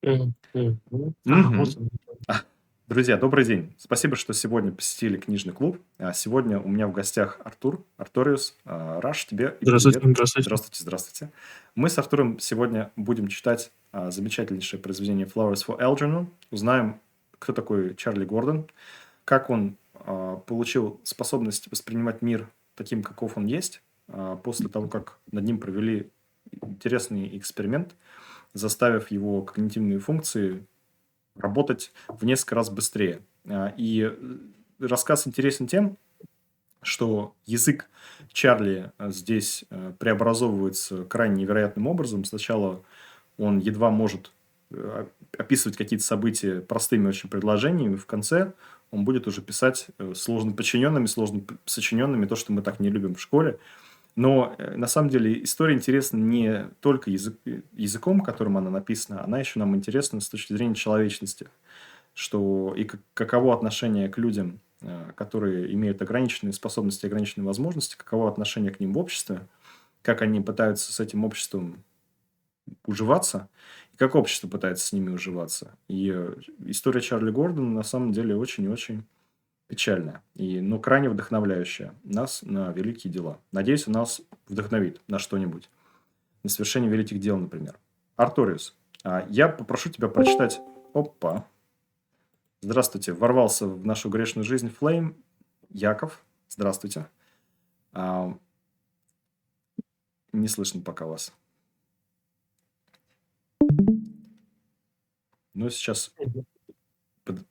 Вот Мгм. он. Друзья, добрый день. Спасибо, что сегодня посетили книжный клуб. Сегодня у меня в гостях Артур, Арториус. Раш, тебе Здравствуйте, привет. здравствуйте. Здравствуйте, здравствуйте. Мы с Артуром сегодня будем читать замечательнейшее произведение Flowers for Algernon. Узнаем, кто такой Чарли Гордон, как он получил способность воспринимать мир таким, каков он есть, после того, как над ним провели интересный эксперимент, заставив его когнитивные функции работать в несколько раз быстрее. И рассказ интересен тем, что язык Чарли здесь преобразовывается крайне невероятным образом. Сначала он едва может описывать какие-то события простыми очень предложениями. В конце он будет уже писать сложно подчиненными, сложно сочиненными, то, что мы так не любим в школе. Но на самом деле история интересна не только языком, которым она написана, она еще нам интересна с точки зрения человечности, что и каково отношение к людям, которые имеют ограниченные способности, ограниченные возможности, каково отношение к ним в обществе, как они пытаются с этим обществом уживаться, и как общество пытается с ними уживаться. И история Чарли Гордона на самом деле очень-очень печальная, но крайне вдохновляющая нас на великие дела. Надеюсь, он нас вдохновит на что-нибудь. На совершение великих дел, например. Арториус, я попрошу тебя прочитать... Опа. Здравствуйте. Ворвался в нашу грешную жизнь Флейм. Яков. Здравствуйте. Не слышно пока вас. Ну, сейчас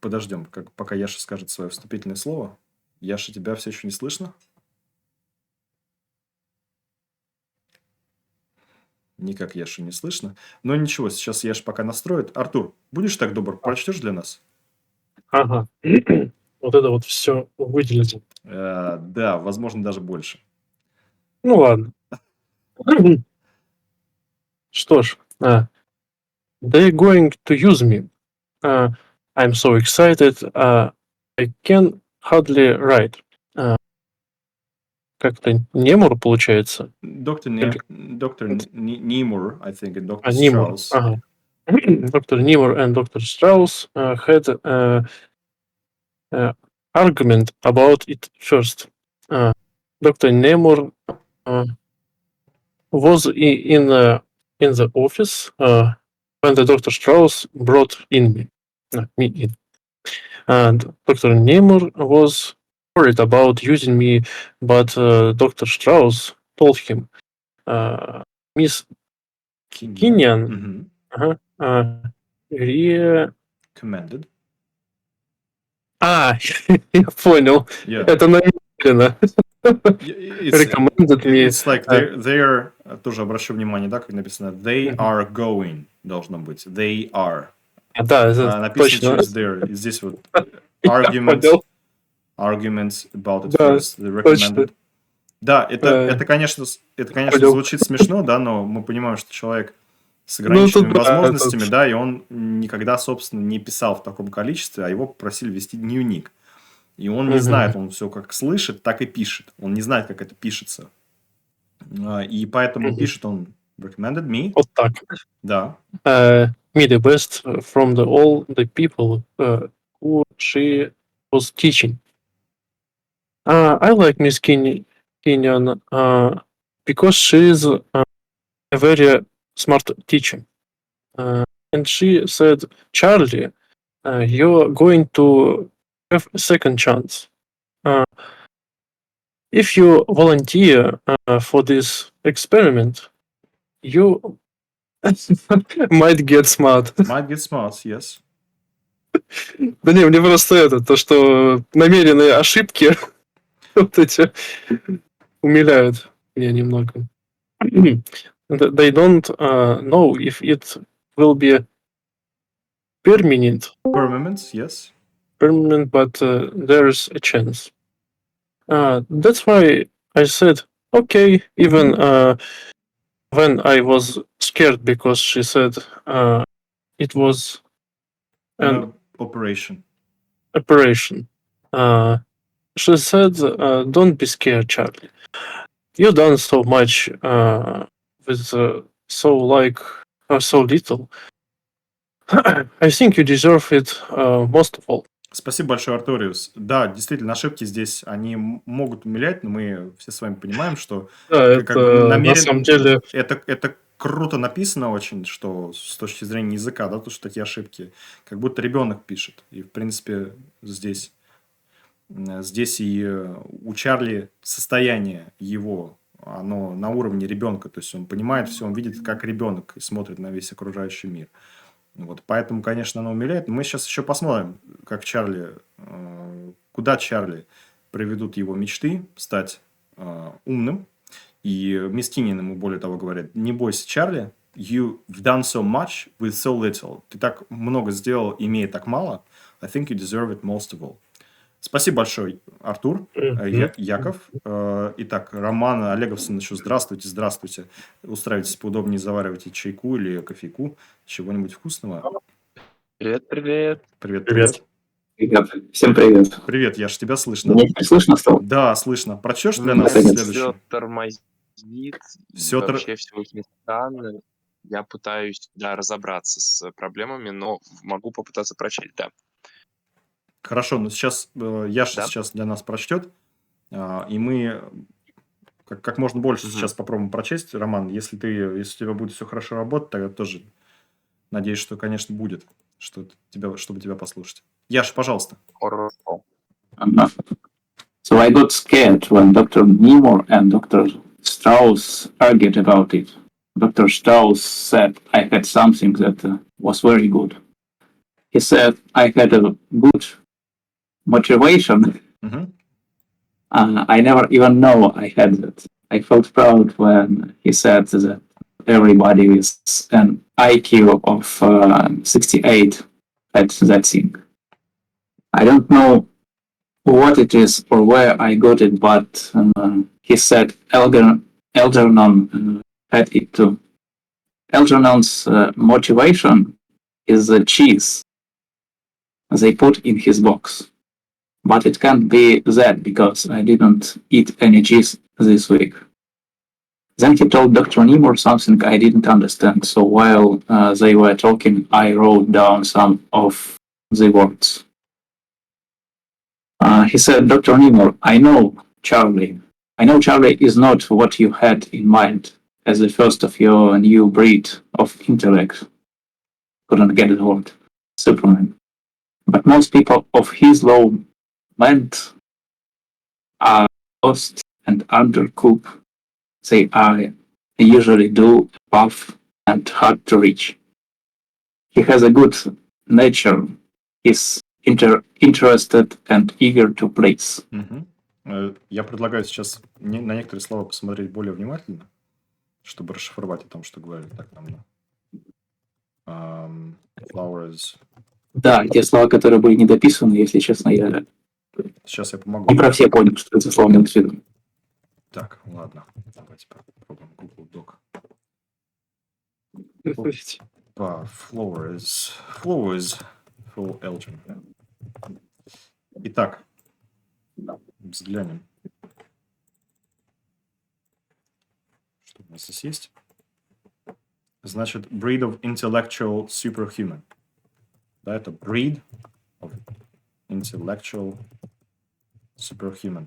подождем, пока Яша скажет свое вступительное слово. Яша, тебя все еще не слышно? Никак Яшу не слышно. Но ничего, сейчас Яша пока настроит. Артур, будешь так добр, прочтешь для нас? Ага. Вот это вот все выделите. Да, возможно, даже больше. Ну ладно. Что ж, they're going to use me. I'm so excited. I can hardly write. Как-то Немур получается. Доктор Или- Нимур, I think, и доктор Нимур. Страус. Ага. Доктор Нимур and Dr. Strauss had argument about it first. Dr. Nemur was in the office when the Dr. Strauss brought me in. And Dr. Nemur was worried about using me, but Dr. Strauss told him, Miss Kinyan, Commanded. Я понял. Yeah. Это намеренно. Recommended me. It's like they're, тоже обращу внимание, да, как написано, they are going, должно быть. They are. Да, это Написано точно. через there. И здесь вот Я понял. arguments about it Да, first, the точно. recommended. Да, это, конечно, Понял. звучит смешно, да, но мы понимаем, что человек с Ну, тут ограниченными да, возможностями, тут- да, и он никогда, собственно, не писал в таком количестве, а его попросили вести дневник. И он не Мгм. знает, он все как слышит, так и пишет. Он не знает, как это пишется. И поэтому Мгм. пишет он recommended me. Вот так. Да. Me the best from all the people who she was teaching. I like Miss Kenyon because she is a very smart teacher. And she said, Charlie, you're going to have a second chance. If you volunteer for this experiment, you might get smart. Might get smart, yes. Да не, мне просто то, что намеренные ошибки вот эти умиляют меня немного. They don't know if it will be permanent, Permanent, yes. but there's a chance. That's why I said, okay, even when I was scared because she said it was an Operation. operation. She said, don't be scared, Charlie. You've done so much with so little. I think you deserve it most of all. Спасибо большое, Арториус. Да, действительно, ошибки здесь, они могут умилять, но мы все с вами понимаем, что Да, как бы это на намерен... самом деле... Это круто написано очень, что с точки зрения языка, да, то, что такие ошибки, как будто ребенок пишет. И, в принципе, здесь и у Чарли состояние его, оно на уровне ребенка, то есть он понимает все, он видит как ребенок и смотрит на весь окружающий мир. Вот, поэтому, конечно, оно умиляет. Мы сейчас еще посмотрим, как Чарли, куда Чарли приведут его мечты стать умным. И мисс Киннин ему, более того, говорит: не бойся, Чарли, you've done so much with so little. Ты так много сделал, имея так мало. I think you deserve it most of all. Спасибо большое, Артур, Яков. Итак, Роман Олеговсон еще здравствуйте, здравствуйте. Устраивайтесь поудобнее, заваривайте чайку или кофейку, чего-нибудь вкусного. Привет, привет. Привет, Привет. привет. Привет. Всем привет. Привет, Яш, тебя слышно? Меня теперь слышно стало? Да, слышно. Прочешь для Ну, нас наконец. следующий? Все тормозит, Всё вообще все очень странно. Я пытаюсь, разобраться с проблемами, но могу попытаться прочесть, да. Хорошо, но сейчас Яша Да. сейчас для нас прочтет, и мы как можно больше Мгм. сейчас попробуем прочесть. Роман, если у тебя будет все хорошо работать, тогда тоже надеюсь, что, конечно, будет, чтобы тебя послушать. Яш, пожалуйста. Хорошо. So I got scared when Dr. Nemo and Dr. Strauss argued about it. Dr. Strauss said I had something that was very good. He said I had a good motivation. Мгм. I never even know I had that. I felt proud when he said that everybody with an IQ of 68 had that thing. I don't know what it is or where I got it, but he said Elgernon had it too. Elgernon's motivation is the cheese they put in his box. But it can't be that because I didn't eat any cheese this week. Then he told Dr. Nemo something I didn't understand, so while they were talking, I wrote down some of the words. He said, Dr. Nemo, I know Charlie is not what you had in mind as the first of your new breed of intellect. Couldn't get the word. Superman. But most people of his low mind are lost and undercooked. They are usually do rough and hard to reach. He has a good nature. He's interested and eager to please. Мгм. Я предлагаю сейчас на некоторые слова посмотреть более внимательно, чтобы расшифровать о том, что говорили. Так, нам flowers. Да, те слова, которые были недописаны, если честно, я Сейчас я помогу. не про все понял, что это слово имелось в виду. Так, ладно. Давайте попробуем Google Doc. Flowers for Algernon. Итак, взглянем, что у нас здесь есть. Значит, breed of intellectual superhuman. Да, это breed of intellectual superhuman.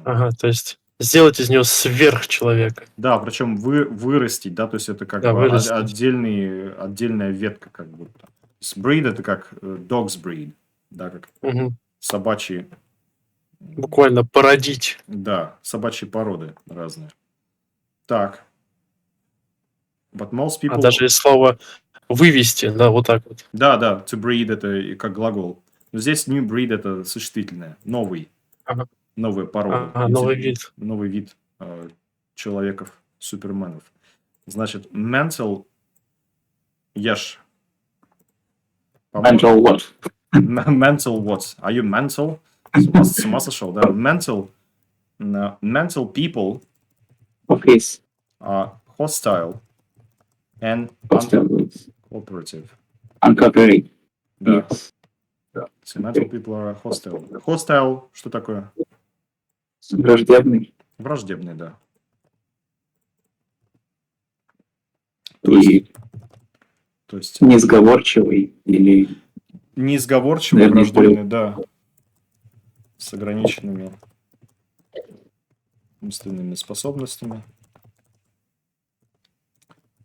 Ага, то есть сделать из него сверхчеловека. Да, причем вырастить, да, то есть это как Да, бы вырастить. отдельная ветка, как будто. То есть breed это как dog's breed, да, как Мгм. собачьи, Буквально породить. да, собачьи породы разные. Так. But most people... А даже из слова вывести, да, вот так вот. Да, to breed это и как глагол. Но здесь new breed это существительное, новый, Ага. новая порода. Ага, новый вид. Новый вид человеков, суперменов. Значит, mental... Яш. Mental what? Mental what? Are you mental? С ума сошел, да? Mental people Of his are hostile and hostile uncooperative. uncooperative. Да. Yes. So mental people are hostile. Hostile, что такое? Враждебный. Враждебный, да. И То есть несговорчивый или, неизговорчивый, наверное, врожденный, да, с ограниченными умственными способностями,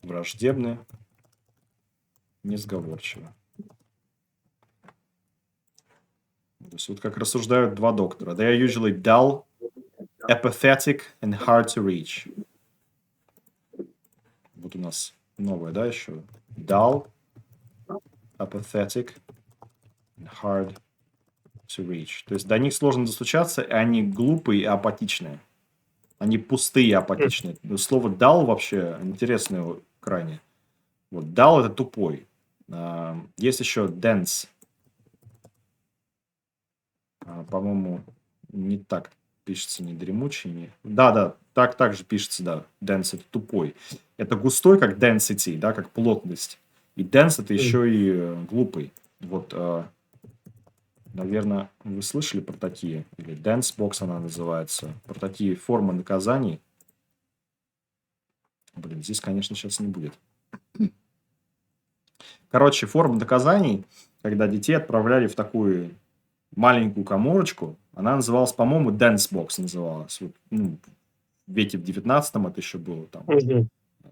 враждебный, несговорчивый. То есть вот как рассуждают два доктора. They are usually dull, apathetic and hard to reach. Вот у нас новое, да, еще? Dull, apathetic and hard to reach. То есть до них сложно достучаться, и они глупые и апатичные. Они пустые и апатичные. Слово dull вообще интересное крайне. Вот dull это тупой. Есть еще dense. По-моему, не так пишется, не дремучий. Не... Да, так же пишется, да. Dense это тупой. Это густой, как density, да, как плотность. И dense это еще и глупый. Вот, наверное, вы слышали про такие, или dense box она называется, про такие формы наказаний. Блин, здесь, конечно, сейчас не будет. Короче, форма наказаний, когда детей отправляли в такую маленькую коморочку, она называлась, по-моему, dance box называлась. Вот, ну, в веке в 19-м это еще было там.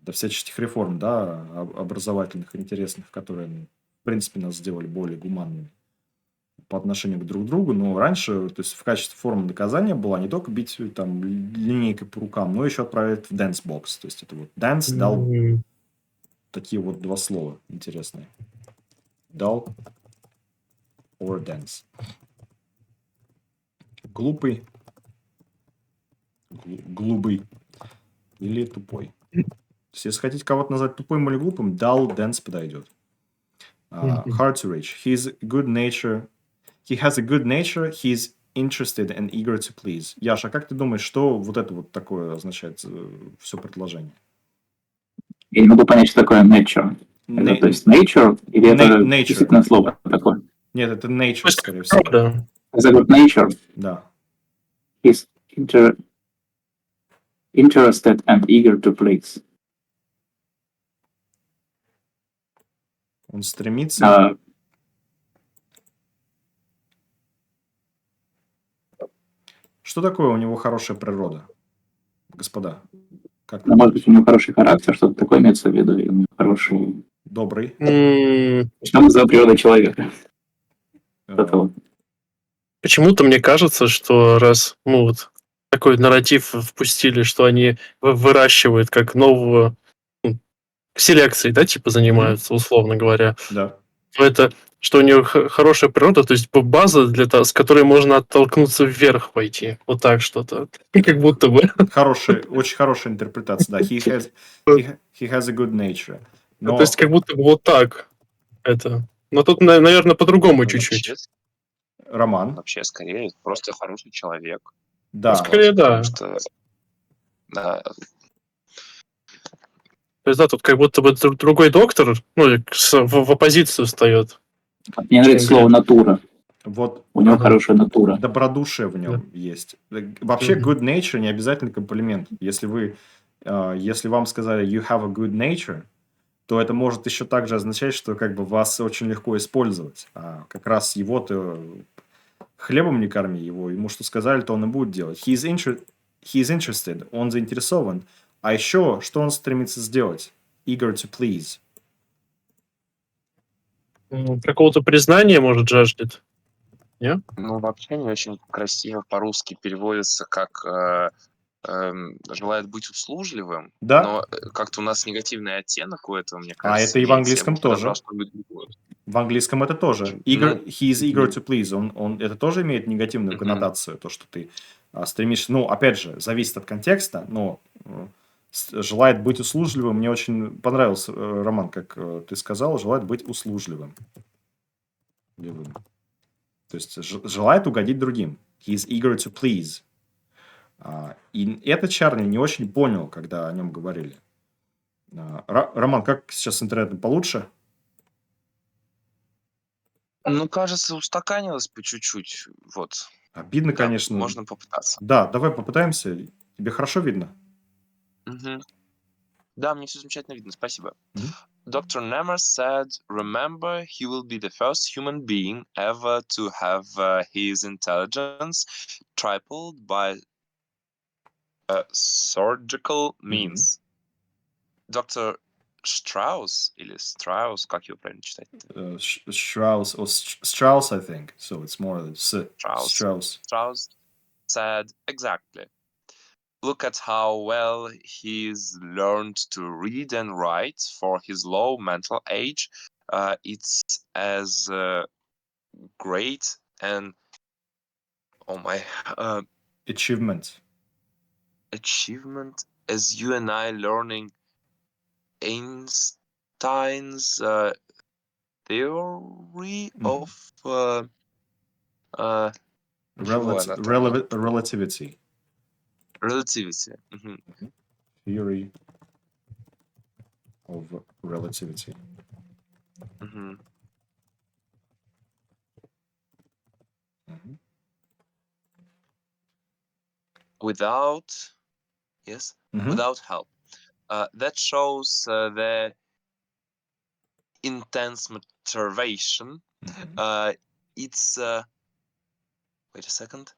До всяческих реформ, да, образовательных, интересных, которые, в принципе, нас сделали более гуманными по отношению к друг другу. Но раньше, то есть в качестве формы наказания была не только бить там линейкой по рукам, но еще отправить в dance box. То есть это вот dance дал такие вот два слова интересные. Dull or dense. Глупый, глупый или тупой. То есть, если хотите кого-то назвать тупым или глупым, dull, dense подойдет. Hard to reach. He has a good nature. He's interested and eager to please. Яша, как ты думаешь, что вот это вот такое означает все предложение? Я не могу понять, что такое nature. Это, то есть nature или это действительно слово такое? Нет, это nature, скорее всего. Да. Has a good nature. Да. He's interested and eager to please. Он стремится... Что такое у него хорошая природа, господа? Как Ну, может быть, у него хороший характер, что-то такое имеется в виду, и у него хороший... Добрый. Что за природа человека? Это вот. Почему-то мне кажется, что раз вот такой нарратив впустили, что они выращивают как новую селекцией, да, типа занимаются, условно говоря, Да. то это, что у нее хорошая природа, то есть база, с которой можно оттолкнуться вверх пойти. Вот так что-то. Как будто бы. Очень хорошая интерпретация, да. He has a good nature. То есть как будто бы вот так это. Но тут, наверное, по-другому чуть-чуть. Роман. Вообще, скорее, просто хороший человек. Да. Скорее, да. Что, да. То есть, да, тут как будто бы другой доктор, ну, в оппозицию встает. Мне нравится слово «натура». Вот у него хорошая натура. Добродушие в нем есть. Вообще, good nature не обязательно комплимент. Если вам сказали you have a good nature, то это может еще также означать, что как бы вас очень легко использовать. А как раз его-то хлебом не корми, ему что сказали, то он и будет делать. He is interested, он заинтересован. А еще, что он стремится сделать? Eager to please. Какого-то признания, может, жаждет? Нет? Ну, вообще не очень красиво по-русски переводится как желает быть услужливым, Да? но как-то у нас негативный оттенок у этого, мне кажется. А это и в английском тоже. Другое. В английском это тоже. He is eager to please. Он это тоже имеет негативную коннотацию, то, что ты стремишься. Ну, опять же, зависит от контекста, но желает быть услужливым. Мне очень понравился, Роман, как ты сказал, желает быть услужливым. То есть желает угодить другим. He is eager to please. И это Чарли не очень понял, когда о нем говорили. Роман, как сейчас с интернетом получше? Ну, кажется, устаканилось по чуть-чуть. Вот. Обидно, Да, конечно. можно попытаться. Да, давай попытаемся. Тебе хорошо видно? Угу. Да, мне все замечательно видно, спасибо. Мгм. Dr. Nemmer said, remember, he will be the first human being ever to have his intelligence tripled by surgical means. Доктор Штраус или Страус, как его правильно читать? Strauss or Strauss, I think. So it's more Strauss. Strauss. Strauss said, exactly. Look at how well he's learned to read and write for his low mental age. It's as great and Achievement. achievement as you and I learning Einstein's theory of Relativity. relativity. Мгм. Theory of relativity. Мгм. Мгм. Without without help. That shows the intense motivation. Мгм. It's wait a second.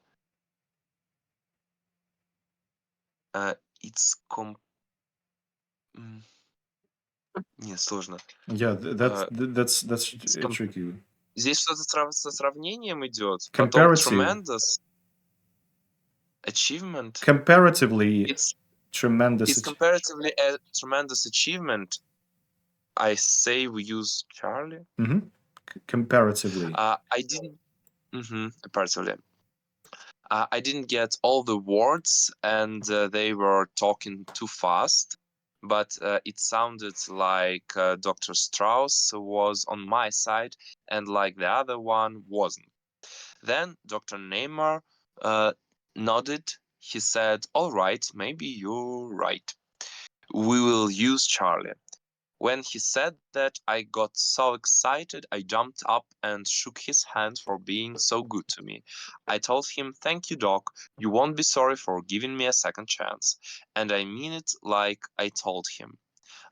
It's Не, сложно. Yeah, that's Ском- tricky. Здесь что-то со сравнением идет. Потом Comparative. tremendous achievement. Comparatively It's tremendous. comparatively a tremendous achievement. I say we use Charlie. Mhm. Comparatively. I didn't. Comparatively. I didn't get all the words, and they were talking too fast. But it sounded like Dr. Strauss was on my side, and like the other one wasn't. Then Dr. Neymar nodded. He said, "All right, maybe you're right. We will use Charlie." When he said that, I got so excited, I jumped up and shook his hand for being so good to me. I told him, "Thank you, Doc. You won't be sorry for giving me a second chance." And I mean it like I told him.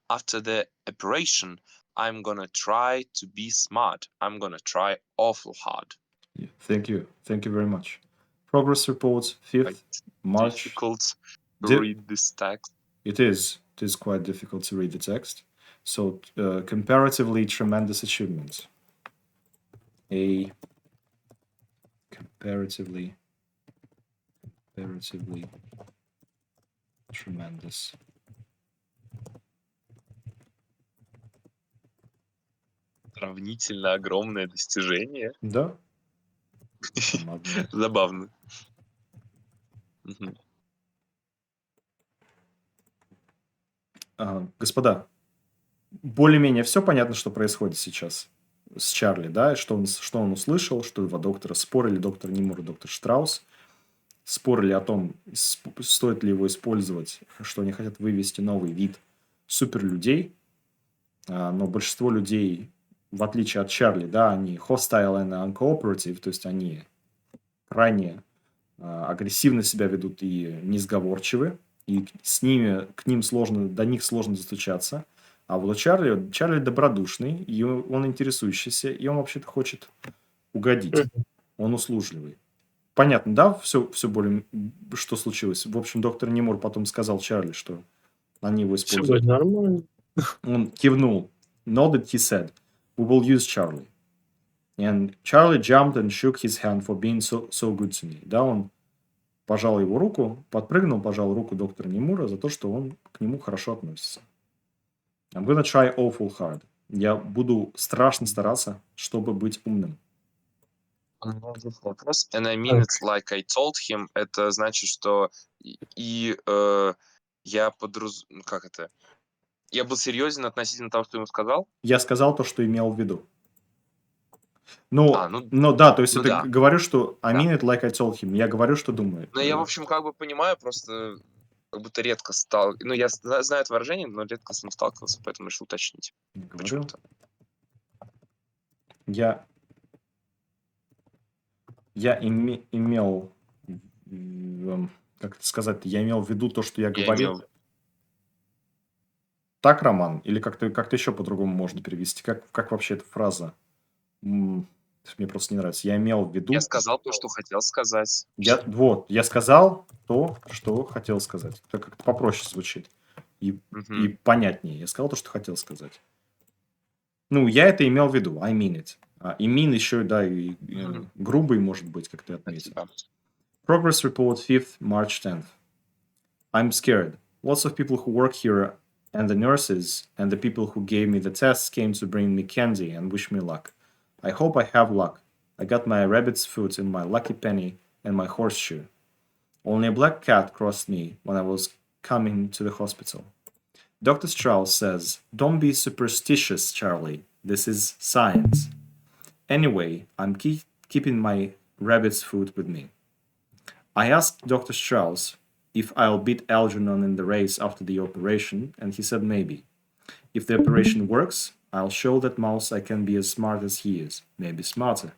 After the operation, I'm gonna try to be smart. I'm gonna try awful hard. Yeah, thank you. Thank you very much. Progress reports, 5th March. Difficult to Di- read this text. It is quite difficult to read the text. So, comparatively tremendous achievement. A comparatively tremendous. Сравнительно огромное достижение. Да. Ладно. Забавно. Мгм. Господа, более-менее все понятно, что происходит сейчас с Чарли, да, что он услышал, что два доктора спорили, доктор Нимур и доктор Штраус, спорили о том, стоит ли его использовать, что они хотят вывести новый вид суперлюдей, но большинство людей, в отличие от Чарли, да, они hostile and uncooperative, то есть они крайне агрессивно себя ведут и несговорчивы, и к ним сложно, до них сложно достучаться. А вот у Чарли добродушный, и он интересующийся, и он вообще-то хочет угодить. Он услужливый. Понятно, да, все более, что случилось? В общем, доктор Нимур потом сказал Чарли, что они его Все используют. будет нормально. Он кивнул. Nodded, he said, "We will use Charlie." And Charlie jumped and shook his hand for being so good to me. Да, он пожал его руку, подпрыгнул, пожал руку доктора Нимура за то, что он к нему хорошо относится. I'm gonna try awful hard. Я буду страшно стараться, чтобы быть умным. Вопрос. And I mean it like I told him. Это значит, что я как это? Я был серьезен относительно того, что ему сказал. Я сказал то, что имел в виду. Но ну да, то есть ну это да. говорю, что I Да. mean it like I told him. Я говорю, что думаю. Но я, в общем, как бы понимаю, просто как будто редко ну, я знаю это выражение, но редко с ним сталкивался, поэтому решил уточнить. Говорю. Почему-то. Я имел, как это сказать, я имел в виду то, что я говорил. так, Роман? Или как-то еще по-другому можно перевести? Как вообще эта фраза? Мне просто не нравится. Я имел в виду... Я сказал то, что хотел сказать. Я сказал то, что хотел сказать. Это как-то попроще звучит. И Мгм. понятнее. Я сказал то, что хотел сказать. Ну, я это имел в виду. I mean it. И mean еще, да, и Мгм. грубый, может быть, как ты отметил. Спасибо. Progress report 5th, March 10th. I'm scared. Lots of people who work here and the nurses and the people who gave me the tests came to bring me candy and wish me luck. I hope I have luck. I got my rabbit's foot in my lucky penny and my horseshoe. Only a black cat crossed me when I was coming to the hospital. Dr. Strauss says, "Don't be superstitious, Charlie. This is science." Anyway, I'm keeping my rabbit's foot with me. I asked Dr. Strauss if I'll beat Elджернона in the race after the operation, and he said maybe. If the operation works, I'll show that mouse I can be as smart as he is, maybe smarter.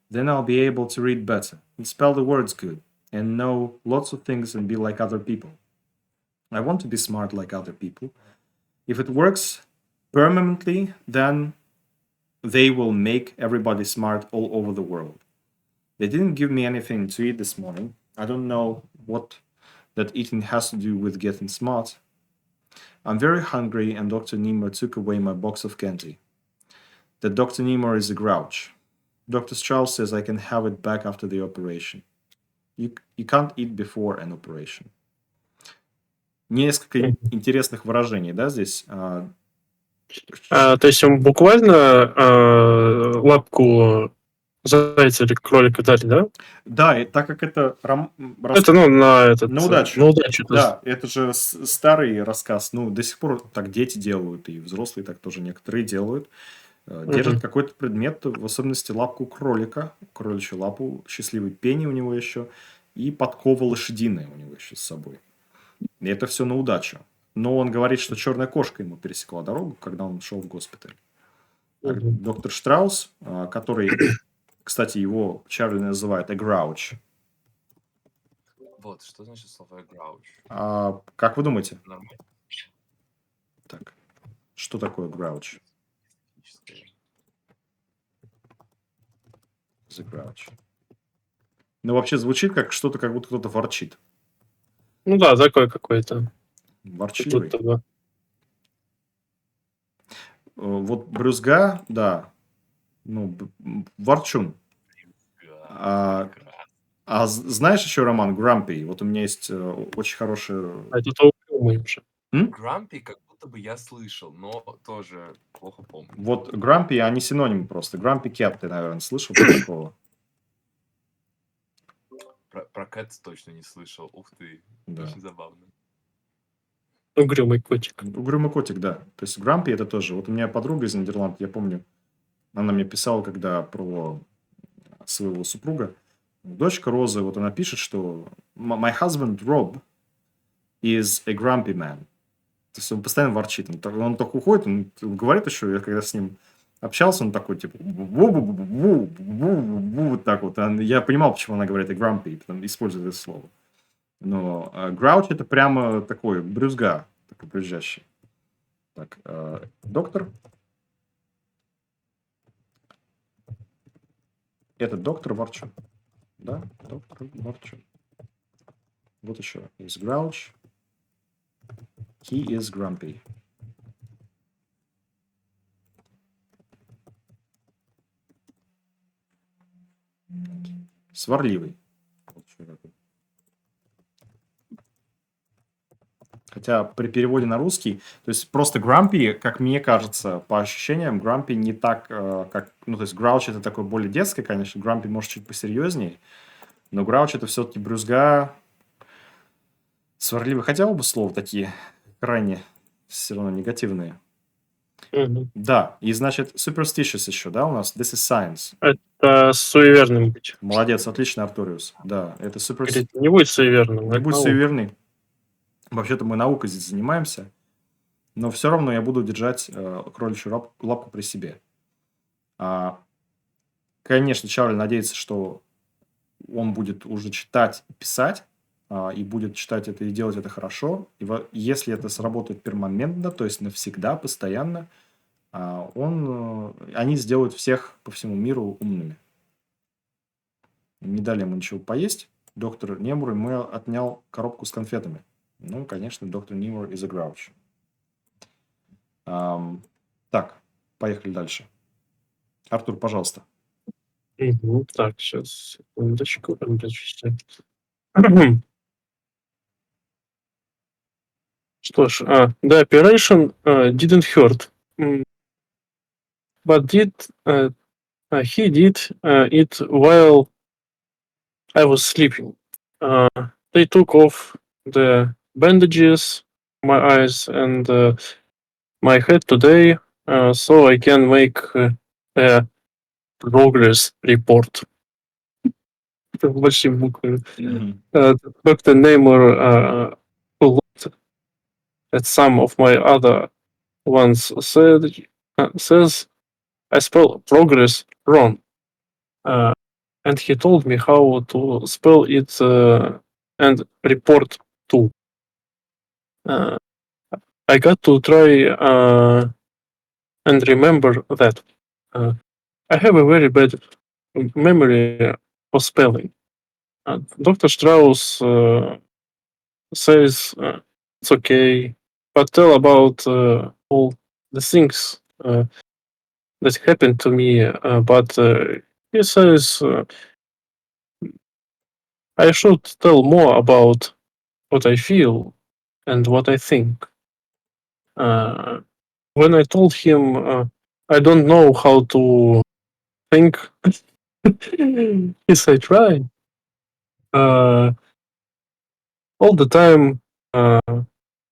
Then I'll be able to read better, and spell the words good, and know lots of things and be like other people. I want to be smart like other people. If it works permanently, then they will make everybody smart all over the world. They didn't give me anything to eat this morning. I don't know what that eating has to do with getting smart. I'm very hungry, and Dr. Nemo took away my box of candy. That Dr. Nemo is a grouch. Dr. Strauss says I can have it back after the operation. You can't eat before an operation. Несколько интересных выражений, да, здесь. То есть он буквально лапку зайца или кролика дали, да? Да, и так как это... Это, На удачу. На удачу. Да, это же старый рассказ. Ну, до сих пор так дети делают, и взрослые так тоже некоторые делают. Держат какой-то предмет, в особенности лапку кролика, кроличью лапу, счастливый пенни у него еще, и подкова лошадиная у него еще с собой. И это все на удачу. Но он говорит, что черная кошка ему пересекла дорогу, когда он шел в госпиталь. Доктор Штраус, который, кстати, его Чарли называет a grouch. Вот, что значит слово grouch? Как вы думаете? Нормально. Так, что такое grouch? The grouch. Ну, вообще звучит как что-то, как будто кто-то ворчит. Ну да, такой какой-то. Ворчливый. Будто бы. Вот брюзга, да. Ну, ворчун. Знаешь еще роман Grumpy? Вот у меня есть очень хороший... Это то угрюмый уже. Grumpy как будто бы я слышал, но тоже плохо помню. Вот Grumpy, они синонимы просто. Grumpy Cat ты, наверное, слышал про такого? Про Cat точно не слышал. Ух ты, Да. очень забавно. Угрюмый котик. Угрюмый котик, да. То есть Grumpy это тоже. Вот у меня подруга из Нидерландов, я помню, она мне писала, когда про своего супруга. Дочка Розы, вот она пишет, что my husband Rob is a grumpy man. То есть он постоянно ворчит. Он только уходит, он говорит еще, я когда с ним общался, он такой, типа, вот так вот. Я понимал, почему она говорит grumpy, потому использует это слово. Но grouch это прямо такой брюзга, такой брюзжащий. Так, доктор. Это доктор Ворчун. Да, доктор Ворчун. Вот еще. Is grouch. He is grumpy. Сварливый. Хотя при переводе на русский, то есть просто grumpy, как мне кажется, по ощущениям, grumpy не так, как... Ну, то есть grouch это такое более детское, конечно, grumpy может чуть посерьезнее, но grouch это все-таки брюзга, сварливый. Хотя оба слова такие крайне все равно негативные. Да, и значит superstitious еще, да, у нас? This is science. Это суеверным быть. Молодец, отлично, Артуриус. Да, это superstitious. Не будь суеверным. Не будь суеверный. Вообще-то мы наукой здесь занимаемся, но все равно я буду держать кроличью лапку при себе. Конечно, Чарли надеется, что он будет уже читать и писать, и будет читать это и делать это хорошо, и если это сработает перманентно, то есть навсегда, постоянно, они сделают всех по всему миру умными. Не дали ему ничего поесть. Доктор Немур ему отнял коробку с конфетами. Ну, конечно, доктор Немур is a grouch. Так, поехали дальше. Артур, пожалуйста. Так, сейчас, секундочку, прочитаю. Что ж, the operation didn't hurt, but he did it while I was sleeping. They took off the bandages, my eyes and my head today, so I can make a progress report. Большими буквами. Dr. Neymar, who looked at some of my other ones, says I spell progress wrong. And he told me how to spell it and report to. I got to try and remember that. I have a very bad memory for spelling. Dr. Strauss says it's okay, but tell about all the things that happened to me. But he says I should tell more about what I feel and what I think. When I told him I don't know how to think, he said, "Try." All the time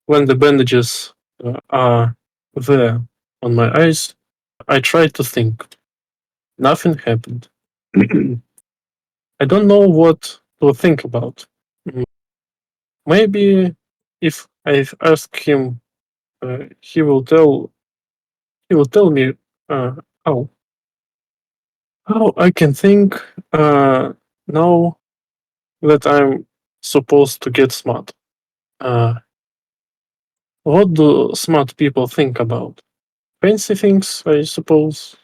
when the bandages are there on my eyes, I try to think. Nothing happened. I don't know what to think about. Maybe if I ask him, he will tell me how I can think now that I'm supposed to get smart. What do smart people think about? Fancy things, I suppose.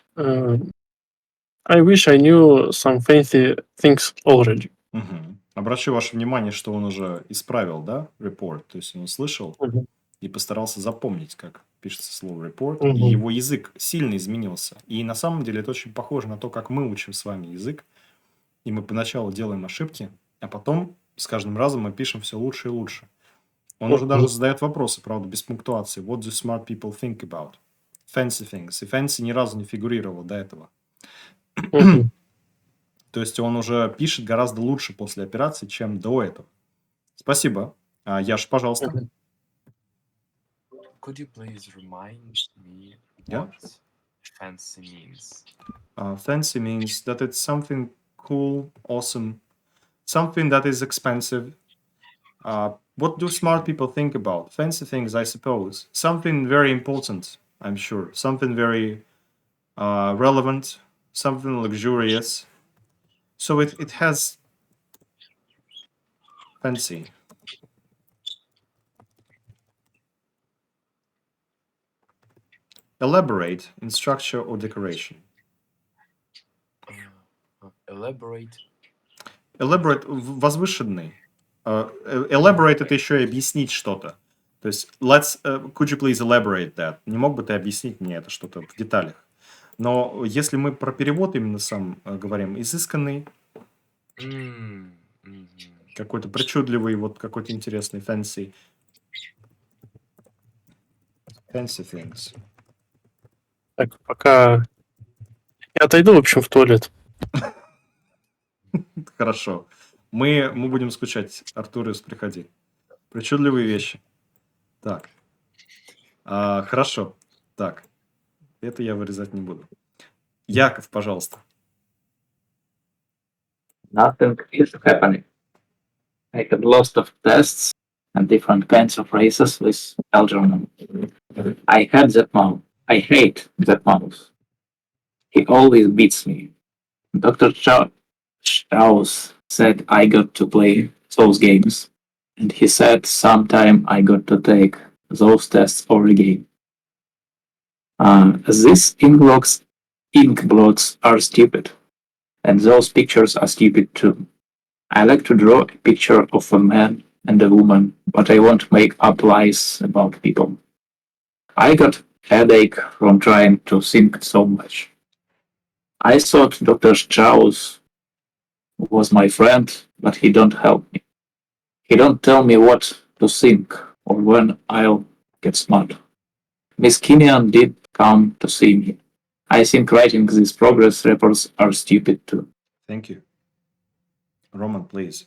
I wish I knew some fancy things already. Обращу ваше внимание, что он уже исправил, да, report, то есть он услышал и постарался запомнить, как пишется слово report, и его язык сильно изменился. И на самом деле это очень похоже на то, как мы учим с вами язык, и мы поначалу делаем ошибки, а потом с каждым разом мы пишем все лучше и лучше. Он уже даже задает вопросы, правда, без пунктуации. What do smart people think about? Fancy things. И fancy ни разу не фигурировал до этого. То есть он уже пишет гораздо лучше после операции, чем до этого. Спасибо. Яш, пожалуйста. Could you please remind me Yeah. what fancy means? Fancy means that it's something cool, awesome, something that is expensive. What do smart people think about? Fancy things, I suppose. Something very important, I'm sure. Something very relevant, something luxurious. So it has fancy. Elaborate in structure or decoration. Elaborate. Elaborate – возвышенный. Elaborate – это еще и объяснить что-то. То есть, could you please elaborate that? Не мог бы ты объяснить мне это что-то в деталях? Но если мы про перевод именно сам говорим, изысканный, какой-то причудливый, вот какой-то интересный, fancy things. Так, пока я отойду, в общем, в туалет. Хорошо. Мы будем скучать. Артурис, приходи. Причудливые вещи. Так. Хорошо. Так. Это я вырезать не буду. Яков, пожалуйста. Nothing is happening. I had lots of tests and different kinds of races with Elджernona. I hate that mouse. He always beats me. Dr. Strauss said I got to play those games. and he said sometime I got to take those tests over again. These ink blots are stupid, and those pictures are stupid too. I like to draw a picture of a man and a woman, but I won't make up lies about people. I got headache from trying to think so much. I thought Dr. Strauss was my friend, but he don't help me. He don't tell me what to think or when I'll get smart. Miss Kenyon did come to see me. I think writing these progress reports are stupid too. Thank you. Roman, please.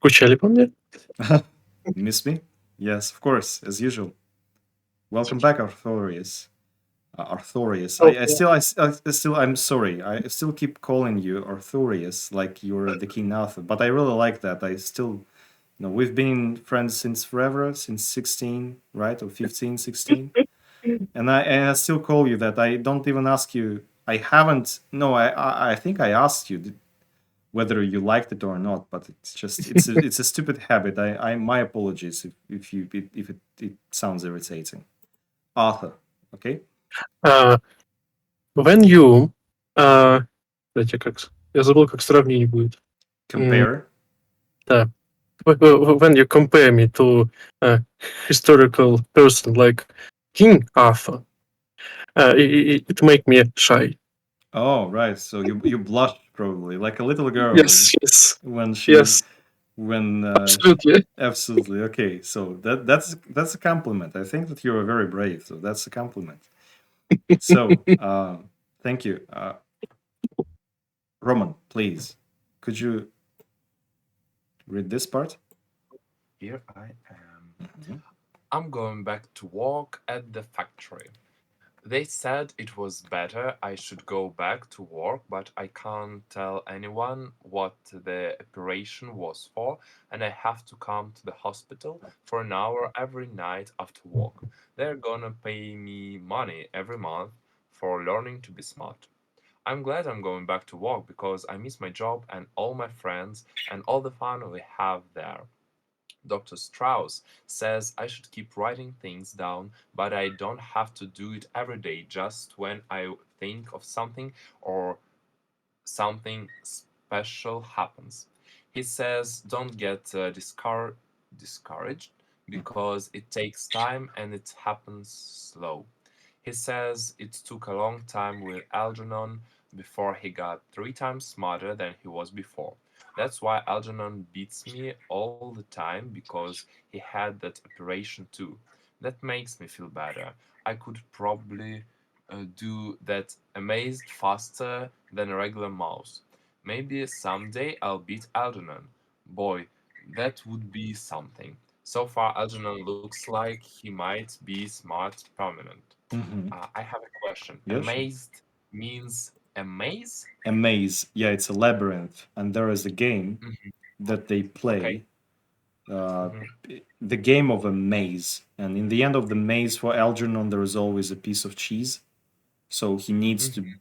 Скучали по мне? Miss me? Yes, of course, as usual. Welcome back, Arthurius. Arthurius. I'm sorry. I still keep calling you Arthurius like you're the King Arthur, but I really like that. We've been friends since forever, since 16, right? Or 15, 16. And I still call you that. I don't even ask you. I haven't. No, I think I asked you whether you liked it or not, but it's a stupid habit. My apologies if it sounds irritating. Arthur, okay? When you... Дайте как... Я забыл, как сравнение будет. Compare. Да. When you compare me to a historical person like King Arthur, it make me shy. Oh, right. So you blush probably like a little girl. Yes. When she Yes. when Absolutely. absolutely okay. So that's a compliment. I think that you're very brave. So that's a compliment. So thank you, Roman. Please, could you read this part? Here I am. Mhm. I'm going back to work at the factory. They said it was better I should go back to work, but I can't tell anyone what the operation was for, and I have to come to the hospital for an hour every night after work. They're gonna pay me money every month for learning to be smart. I'm glad I'm going back to work because I miss my job and all my friends and all the fun we have there. Dr. Strauss says I should keep writing things down, but I don't have to do it every day, just when I think of something or something special happens. He says don't get discouraged because it takes time and it happens slow. He says it took a long time with Algernon before he got 3 times smarter than he was before. That's why Algernon beats me all the time because he had that operation too. That makes me feel better. I could probably do that amazed faster than a regular mouse. Maybe someday I'll beat Algernon. Boy, that would be something. So far, Algernon looks like he might be smart permanent. Mhm. I have a question. Yes, sure. Amazed means a maze? A maze. Yeah, it's a labyrinth, and there is a game Mhm. that they play. Okay. Uh, Mhm. the game of a maze, and in the end of the maze for Algernon, there is always a piece of cheese. So he needs to Mhm.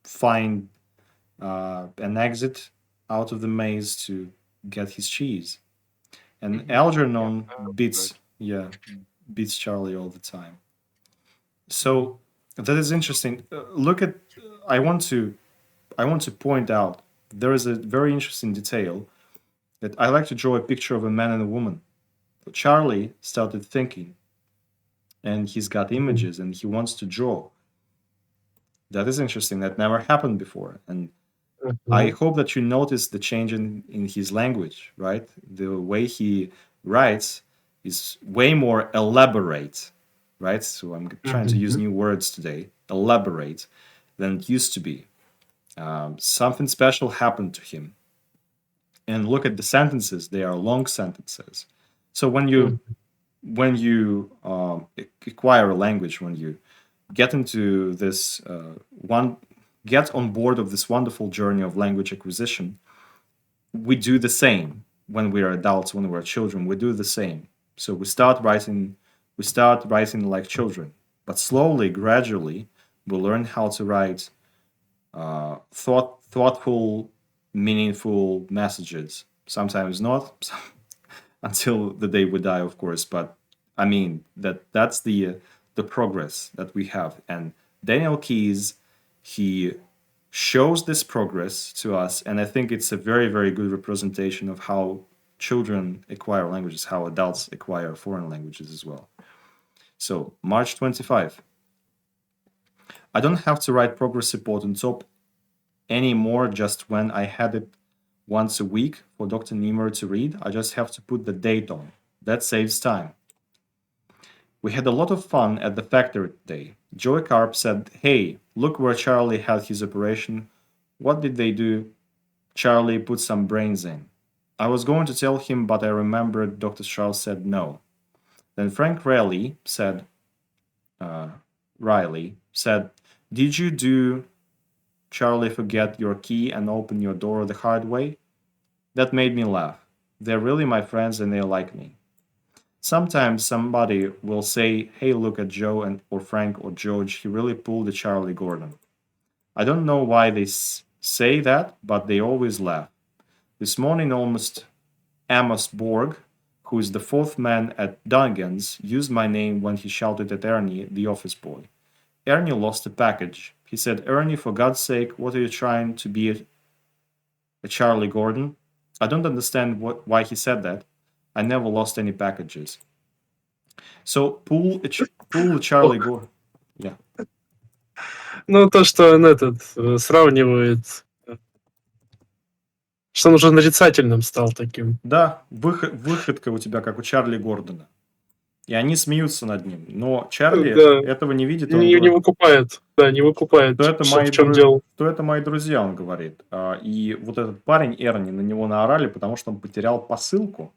find an exit out of the maze to get his cheese. And Mhm. Algernon Yeah, beats good. beats Charlie all the time. So that is interesting. Look at I want to point out there is a very interesting detail that I like to draw a picture of a man and a woman. So Charlie started thinking, and he's got images, and he wants to draw. That is interesting. That never happened before, and I hope that you notice the change in his language, right? The way he writes is way more elaborate, right? So I'm trying to use new words today, elaborate, than it used to be. Something special happened to him. And look at the sentences; they are long sentences. So when you acquire a language, when you get into this get on board of this wonderful journey of language acquisition, we do the same when we are adults, when we're children. We do the same. So we start writing like children, but slowly, gradually, we learn how to write thoughtful, meaningful messages. Sometimes not. until the day we die, of course. But I mean that's the progress that we have. And Daniel Keyes, he shows this progress to us, and I think it's a very, very good representation of how children acquire languages, how adults acquire foreign languages as well. So, March 25. I don't have to write progress report on top anymore just when I had it once a week for Dr. Niemeyer to read. I just have to put the date on. That saves time. We had a lot of fun at the factory today. Joy Carp said, "Hey, look where Charlie had his operation. What did they do? Charlie put some brains in." I was going to tell him, but I remembered Dr. Strauss said no. Then Frank Riley said, "Did you do Charlie forget your key and open your door the hard way?" That made me laugh. They're really my friends and they like me. Sometimes somebody will say, "Hey, look at Joe or Frank or George. He really pulled a Charlie Gordon." I don't know why they say that, but they always laugh. This morning, almost Amos Borg, who is the fourth man at Dungan's, used my name when he shouted at Ernie, the office boy. Ernie lost a package. He said, "Ernie, for God's sake, what are you trying to be a Charlie Gordon?" I don't understand why he said that. I never lost any packages. So, pull a Charlie Gordon. Yeah. Ну, то, что он сравнивает, что он уже нарицательным стал таким. Да, выходка у тебя, как у Чарли Гордона. И они смеются над ним. Но Чарли этого не видит. Он не выкупает. Да, не выкупает, в чем дело. Что это мои друзья, он говорит. И вот этот парень, Эрни, на него наорали, потому что он потерял посылку.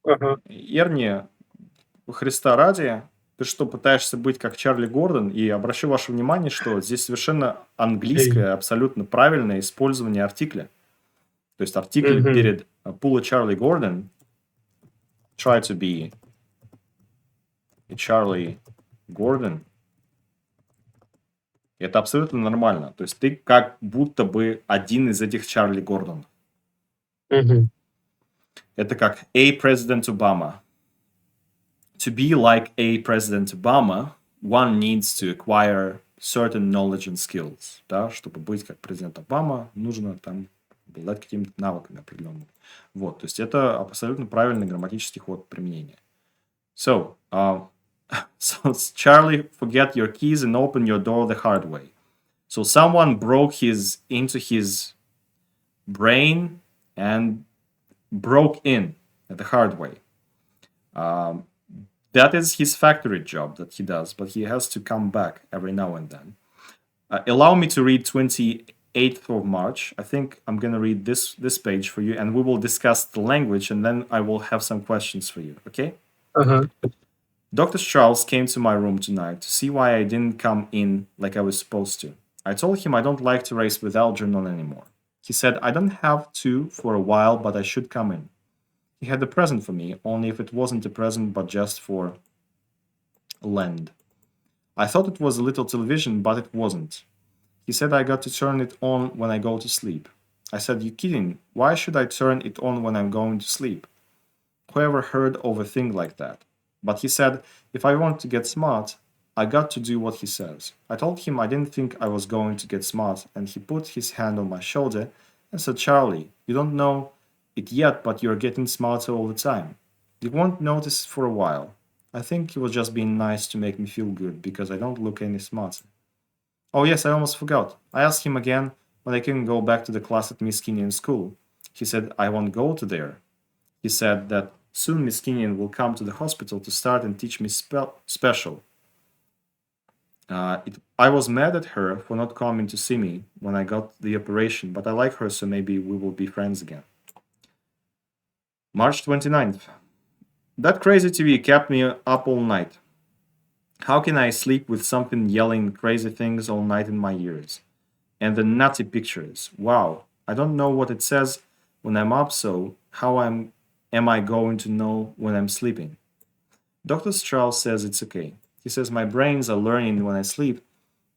Ага. Эрни, Христа ради, ты что, пытаешься быть как Чарли Гордон? И обращу ваше внимание, что здесь совершенно английское, абсолютно правильное использование артикля. То есть артикль перед pull a Charlie Gordon, try to be a Charlie Gordon. Это абсолютно нормально. То есть ты как будто бы один из этих Чарли Гордонов. Это как a President Obama. To be like a President Obama, one needs to acquire certain knowledge and skills. Да? Чтобы быть как президент Обама, нужно там обладать какими-то навыками определенными. Вот, то есть это абсолютно правильный грамматический ход применения. So Charlie, forget your keys and open your door the hard way. So someone broke into his brain and broke in at the hard way. That is his factory job that he does, but he has to come back every now and then. Allow me to read 28th of March. I think I'm going to read this page for you, and we will discuss the language, and then I will have some questions for you, okay? Dr. Strauss came to my room tonight to see why I didn't come in like I was supposed to. I told him I don't like to race with Elджernona anymore. He said I don't have to for a while, but I should come in. He had a present for me, only if it wasn't a present but just for lend. I thought it was a little television, but it wasn't. He said I got to turn it on when I go to sleep. I said, "You kidding? Why should I turn it on when I'm going to sleep? Whoever heard of a thing like that?" But he said, if I want to get smart, I got to do what he says. I told him I didn't think I was going to get smart, and he put his hand on my shoulder and said, "Charlie, you don't know it yet, but you're getting smarter all the time. You won't notice for a while." I think he was just being nice to make me feel good, because I don't look any smarter. Oh yes, I almost forgot. I asked him again when I couldn't go back to the class at Miss Kenyon school. He said I won't go to there. He said that soon Miss Kenyon will come to the hospital to start and teach me special. I was mad at her for not coming to see me when I got the operation, but I like her, so maybe we will be friends again. March 29th. That crazy TV kept me up all night. How can I sleep with something yelling crazy things all night in my ears? And the nutty pictures. Wow, I don't know what it says when I'm up, so how am I going to know when I'm sleeping? Dr. Strauss says it's okay. He says my brains are learning when I sleep,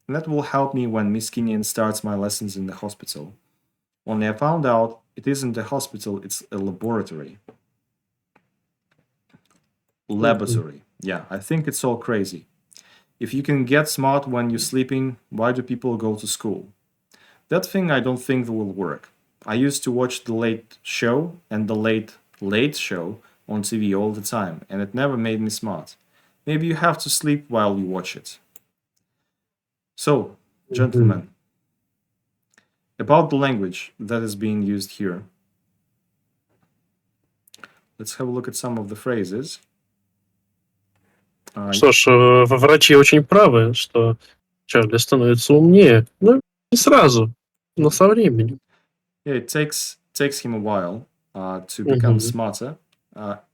and that will help me when Miss Kenyon starts my lessons in the hospital. Only I found out it isn't a hospital, it's a laboratory. laboratory. Yeah, I think it's all crazy. If you can get smart when you're sleeping, why do people go to school? That thing I don't think will work. I used to watch the Late Show and the Late Show on TV all the time, and it never made me smart. Maybe you have to sleep while you watch it. So, gentlemen, about the language that is being used here, let's have a look at some of the phrases. Что ж, врачи очень правы, что Чарли становится умнее. Ну, не сразу, но со временем. Yeah, it takes him a while to become smarter,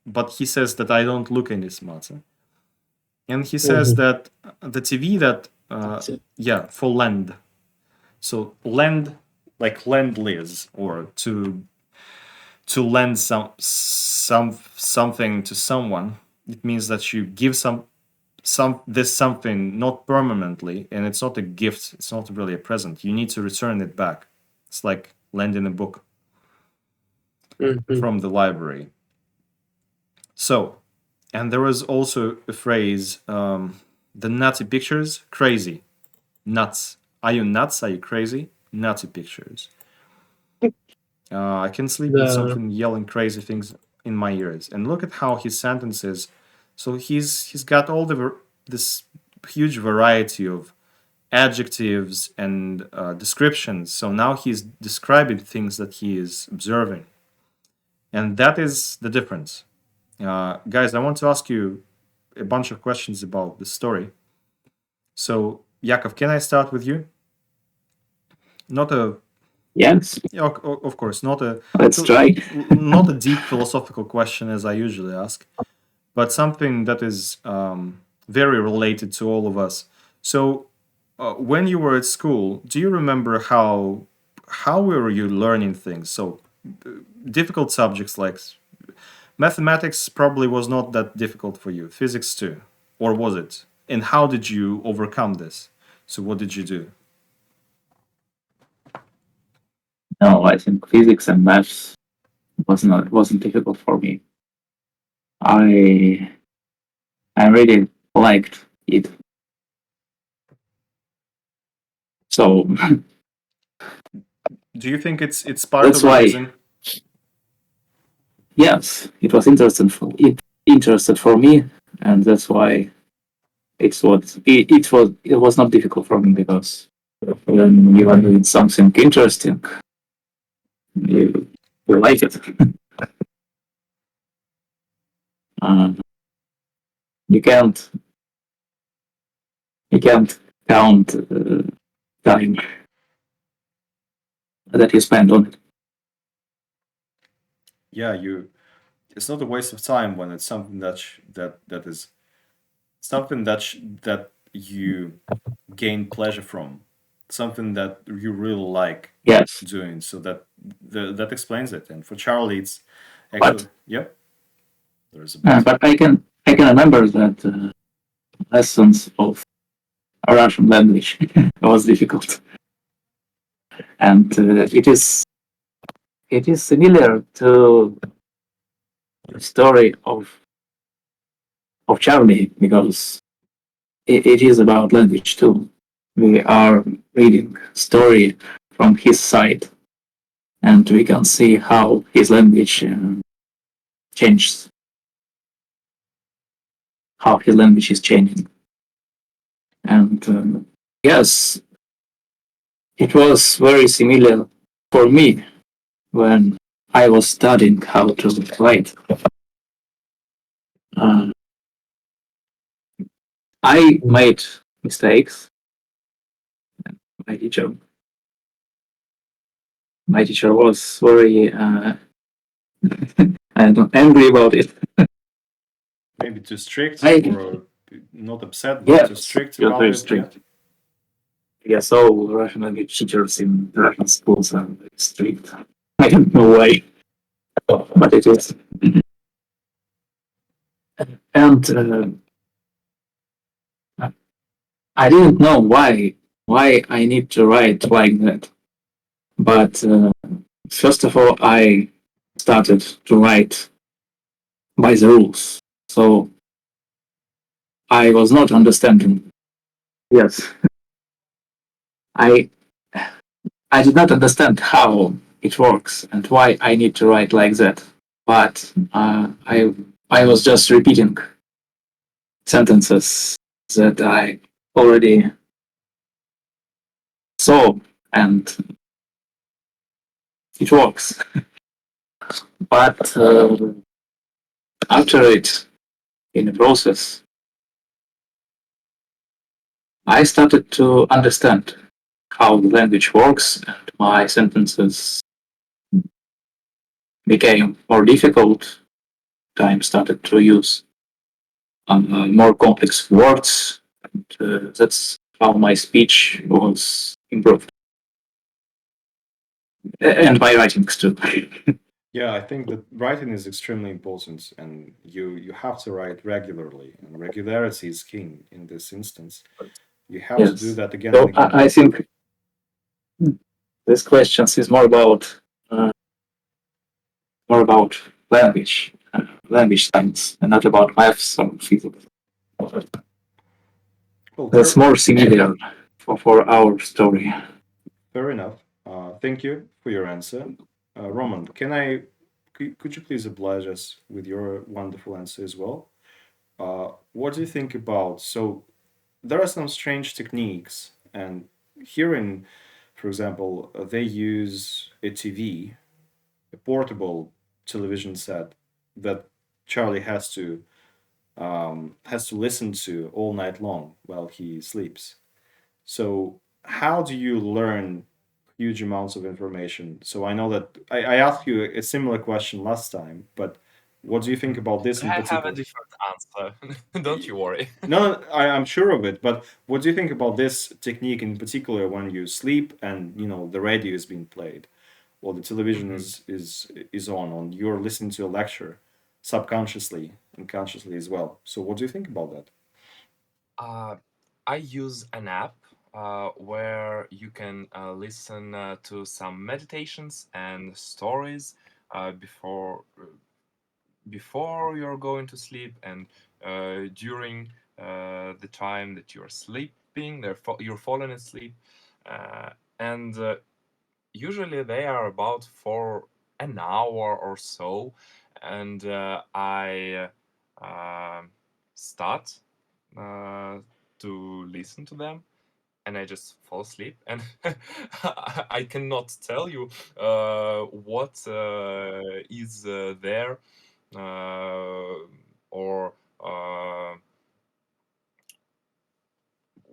but he says that I don't look any smarter. And he says that the TV that, for lend. So lend, like lend lease, or to lend something to someone. It means that you give this something not permanently, and it's not a gift. It's not really a present. You need to return it back. It's like lending a book from the library. So, and there was also a phrase, the nutty pictures, crazy, nuts. Are you nuts? Are you crazy? Nutty pictures. I can sleep with something yelling crazy things in my ears. And look at how his sentences. So he's got all this huge variety of adjectives and descriptions. So now he's describing things that he is observing. And that is the difference. Guys, I want to ask you a bunch of questions about the story. So, Yakov, can I start with you? Yes. Of course, Let's try. Not a deep philosophical question as I usually ask, but something that is very related to all of us. So, when you were at school, do you remember how were you learning things? So, difficult subjects like mathematics probably was not that difficult for you. Physics too, or was it? And how did you overcome this? So, what did you do? No, I think physics and maths wasn't difficult for me. I really liked it. So do you think it's part that's of the why. reason? Yes, it was interested for me, and that's why it was not difficult for me, because when you are doing something interesting, you like it. You can't count time that you spend on it. Yeah, it's not a waste of time when it's something that is something that you gain pleasure from, something that you really like Yes, doing. So that explains it. And for Charlie, it's actually there's a bit. but I can remember that lessons of Russian language was difficult, and it is similar to the story of Charlie, because it is about language too. We are reading story from his side, and we can see how his language changes, how his language is changing. And yes, it was very similar for me when I was studying how to write. I made mistakes. My teacher was very angry about it. Maybe too strict, I- or not upset, but too Yes, strict you're about very it. strict. Yes, all Russian language teachers in Russian schools are very strict. I don't know why, but it is. And I didn't know why I need to write like that. But first of all, I started to write by the rules. So I was not understanding. Yes, I did not understand how it works and why I need to write like that. But I was just repeating sentences that I already saw, and it works. But after it, in the process, I started to understand how the language works, and my sentences became more difficult. I started to use more complex words, and that's how my speech was improved, and my writings too. Yeah, I think that writing is extremely important, and you have to write regularly, and regularity is king in this instance. You have to do Yes. that again and So again. I think this question is uh, more about language science, and not about maths or physics. Well, That's more similar for our story. fair enough. Thank you for your answer. Roman, could you please oblige us with your wonderful answer as well? What do you think about? So there are some strange techniques, and here in, for example, they use a TV, a portable television set that Charlie has to listen to all night long while he sleeps. So how do you learn huge amounts of information? So I know that I asked you a similar question last time, but what do you think about this in I have a particular? different answer. Don't you worry. No, I'm sure of it, but what do you think about this technique in particular when you sleep and the radio is being played or the television Mhm. is on you're listening to a lecture subconsciously and consciously as well. So what do you think about that? Uh, I use an app where you can listen to some meditations and stories before you're going to sleep and during the time that you're sleeping, you're falling asleep, uh, and usually they are about for an hour or so, and I start uh, to listen to them, and I just fall asleep, and I cannot tell you what is there or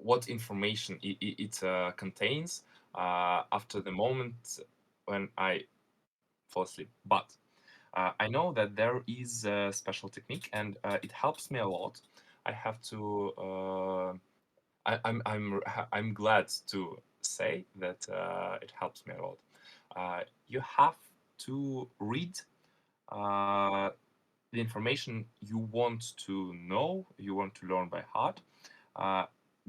what information it contains after the moment when I fall asleep. But I know that there is a special technique, and it helps me a lot. I have to. I'm glad to say that it helps me a lot. You have to read uh, the information you want to know, you want to learn by heart, uh,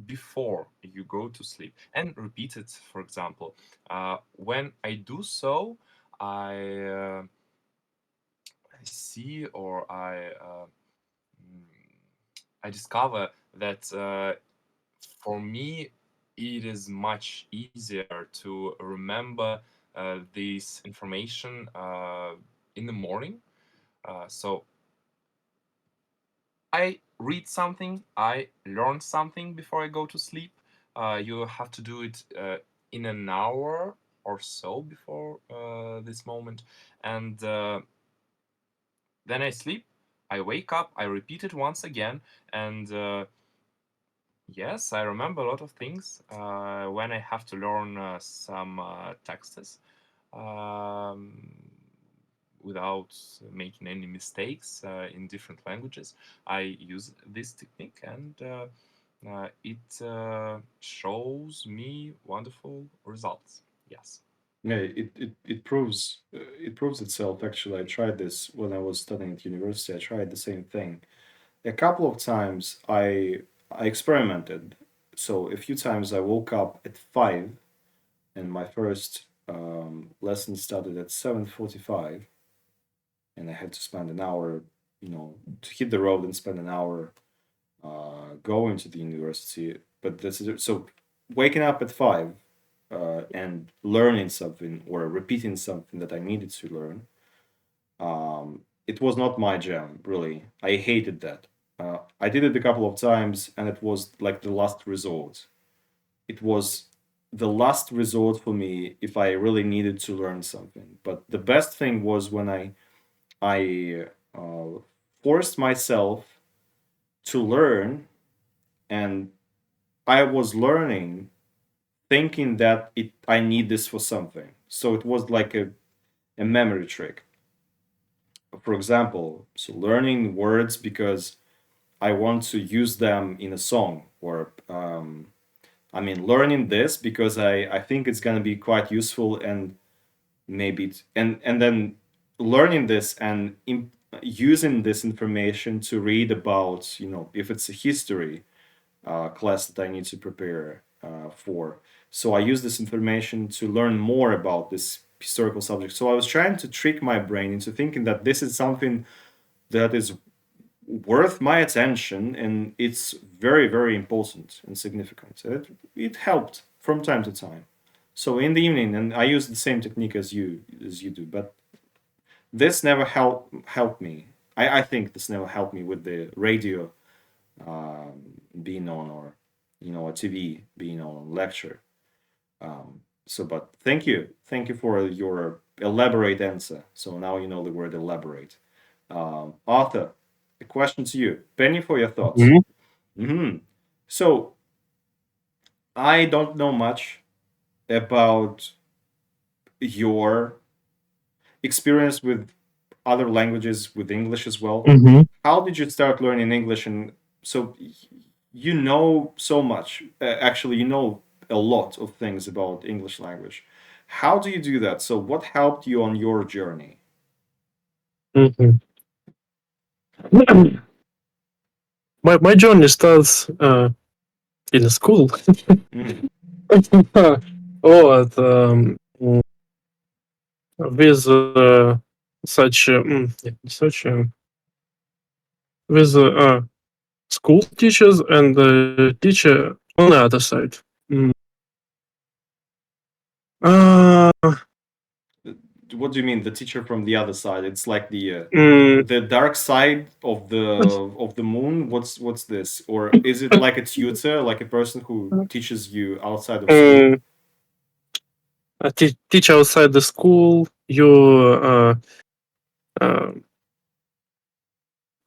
before you go to sleep, and repeat it. For example, when I do so, I see or I discover that for me it is much easier to remember this information in the morning. So I read something, I learn something before I go to sleep. You have to do it in an hour or so before this moment, and then I sleep. I wake up, I repeat it once again, and yes, I remember a lot of things when I have to learn some texts um, without making any mistakes in different languages. I use this technique, and it shows me wonderful results. Yes. Yeah, it proves itself. Actually, I tried this when I was studying at university. I tried the same thing a couple of times. I experimented. So a few times I woke up at 5, and my first lesson started at 7:45, and I had to spend an hour, to hit the road and spend an hour going to the university. But so waking up at 5 and learning something or repeating something that I needed to learn, it was not my jam, really. I hated that. I did it a couple of times, and it was like the last resort. It was the last resort for me if I really needed to learn something. But the best thing was when I forced myself to learn, and I was learning thinking that I need this for something. So it was like a memory trick. For example, so learning words because I want to use them in a song, or learning this because I think it's gonna be quite useful, and maybe and then learning this and using this information to read about, if it's a history class that I need to prepare for. So I use this information to learn more about this historical subject. So I was trying to trick my brain into thinking that this is something that is worth my attention, and it's very, very important and significant. It helped from time to time. So in the evening, and I use the same technique as you do, but this never helped me. I think this never helped me with the radio being on, or a TV being on, lecture. But thank you for your elaborate answer. So now you know the word elaborate. Arthur, a question to you. Penny, for your thoughts. So I don't know much about your experience with other languages, with English as well. How did you start learning English? And so you know so much. Actually, you know a lot of things about English language. How do you do that? So what helped you on your journey? My journey starts in a school. Вот, with such with school teachers and the teacher on the other side. What do you mean, the teacher from the other side? It's like the dark side of the moon. What's this? Or is it like a tutor, like a person who teaches you outside of school? Teach outside the school. You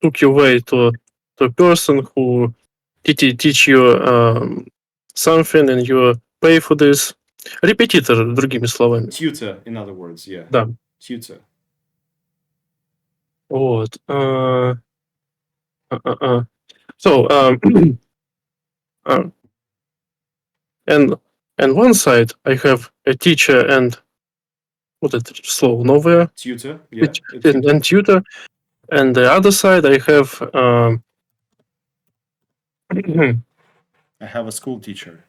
took your way to a person who teach you something, and you pay for this. Репетитор, другими словами. Tutor, in other words, yeah. Да. Tutor. Вот. So, and one side I have a teacher and вот это слово новое. Tutor, yeah. And tutor. And the other side I have I have a school teacher.